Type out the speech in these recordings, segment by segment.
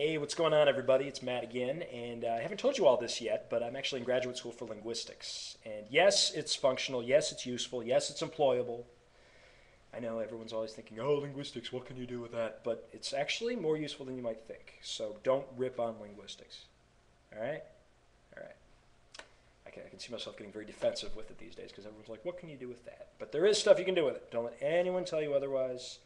Hey, what's going on, everybody? It's Matt again, and I haven't told you all this yet, but I'm actually in graduate school for linguistics. And yes, it's functional. Yes, it's useful. Yes, it's employable. I know everyone's always thinking, oh, linguistics, what can you do with that? But it's actually more useful than you might think. So don't rip on linguistics. All right? All right. I can see myself getting very defensive with it these days because everyone's like, what can you do with that? But there is stuff you can do with it. Don't let anyone tell you otherwise.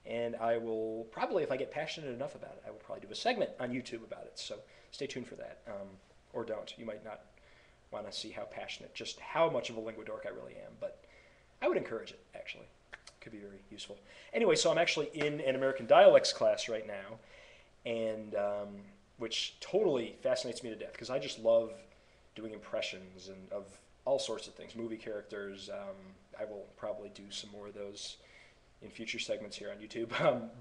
And I will probably, if I get passionate enough about it, I will probably do a segment on YouTube about it. So stay tuned for that, or don't. You might not want to see how passionate, just how much of a lingua dork I really am, but I would encourage it. Actually, it could be very useful. Anyway, so I'm actually in an American dialects class right now, and which totally fascinates me to death because I just love doing impressions and of all sorts of things, movie characters. I will probably do some more of those in future segments here on YouTube,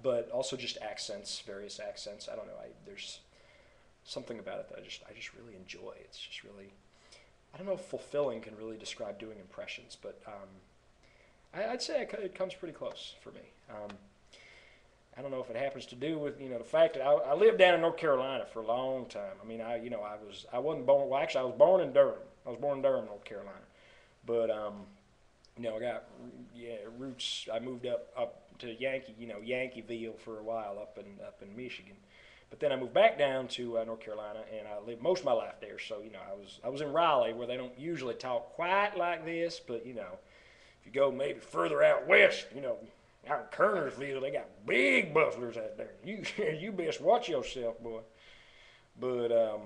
but also just accents, various accents. I don't know. There's something about it that I just really enjoy. It's just really, I don't know if fulfilling can really describe doing impressions, but I'd say it comes pretty close for me. I don't know if it happens to do with the fact that I lived down in North Carolina for a long time. I mean, I wasn't born. Well, actually, I was born in Durham. I was born in Durham, North Carolina, but I got roots. I moved up to Yankeeville for a while up in Michigan, but then I moved back down to North Carolina, and I lived most of my life there. So I was in Raleigh, where they don't usually talk quite like this, but if you go maybe further out west, out in Kernersville, they got big buffaloes out there. You you best watch yourself, boy. But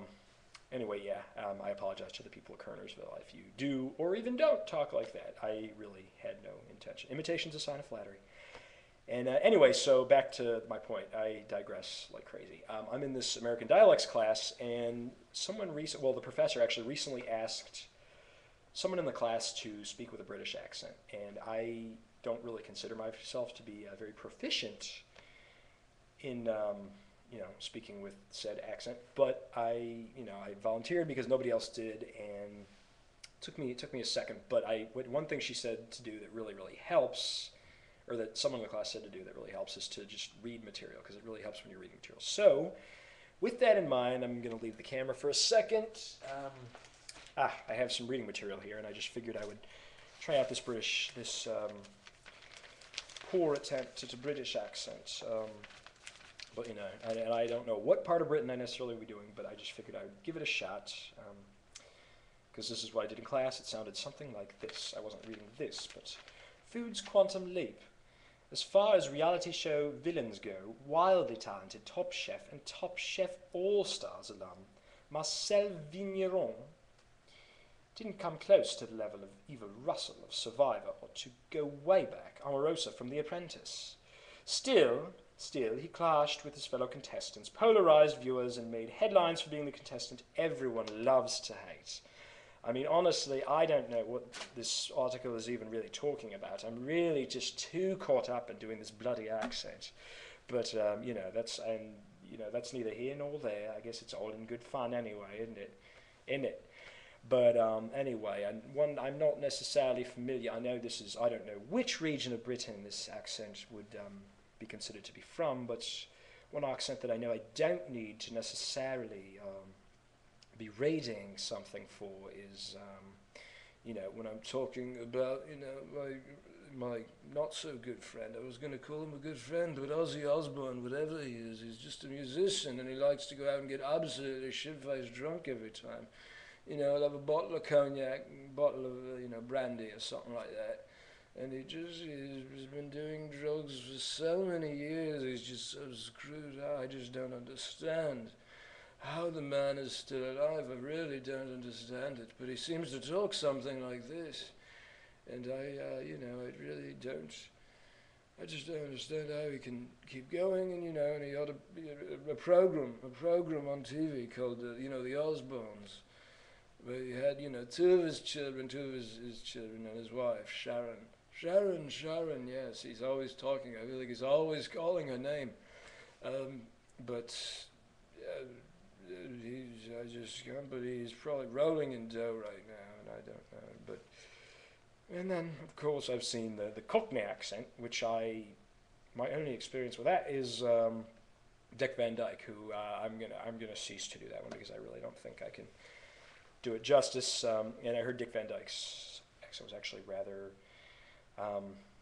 anyway, yeah, I apologize to the people of Kernersville if you do or even don't talk like that. I really had no intention. Imitation's a sign of flattery. And anyway, so back to my point. I digress like crazy. I'm in this American dialects class, and the professor actually recently asked someone in the class to speak with a British accent, and I don't really consider myself to be very proficient in speaking with said accent, but I volunteered because nobody else did, and it took me a second. But one thing she said to do that really really helps, or that someone in the class said to do that really helps, is to just read material because it really helps when you're reading material. So, with that in mind, I'm going to leave the camera for a second. I have some reading material here, and I just figured I would try out this poor attempt at a British accent. But and I don't know what part of Britain I necessarily would be doing, but I just figured I would give it a shot, because this is what I did in class. It sounded something like this. I wasn't reading this, but Food's Quantum Leap. As far as reality show villains go, wildly talented Top Chef and Top Chef All-Stars alum Marcel Vigneron didn't come close to the level of Eva Russell of Survivor, or to go way back, Omarosa from The Apprentice. Still, he clashed with his fellow contestants, polarized viewers, and made headlines for being the contestant everyone loves to hate. I mean, honestly, I don't know what this article is even really talking about. I'm really just too caught up in doing this bloody accent. But, that's neither here nor there. I guess it's all in good fun anyway, isn't it? Isn't it? But anyway, I'm not necessarily familiar. I don't know which region of Britain this accent would be considered to be from, but one accent that I know I don't need to necessarily be rating something for is, when I'm talking about, my not so good friend. I was going to call him a good friend, but Ozzy Osbourne, whatever he is, he's just a musician, and he likes to go out and get absolutely shit-faced drunk every time. He'll have a bottle of cognac, a bottle of, brandy or something like that. And he's been doing drugs for so many years, he's just so screwed out. I just don't understand how the man is still alive. I really don't understand it. But he seems to talk something like this. And I really don't. I just don't understand how he can keep going. And, and he ought to be a program on TV called, the Osbournes, where he had, two of his children, and his wife, Sharon. Sharon, yes, he's always talking. I feel like he's always calling her name. But I just can't believe he's probably rolling in dough right now, and I don't know. And then, of course, I've seen the Cockney accent, which my only experience with that is Dick Van Dyke, who I'm gonna cease to do that one because I really don't think I can do it justice. And I heard Dick Van Dyke's accent was actually rather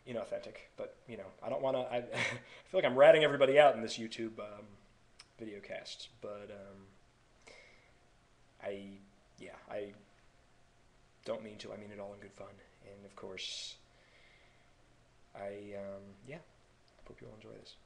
inauthentic. But I don't want to. I feel like I'm ratting everybody out in this YouTube video cast. But I yeah I don't mean to. I mean it all in good fun. And of course, I yeah hope you all enjoy this.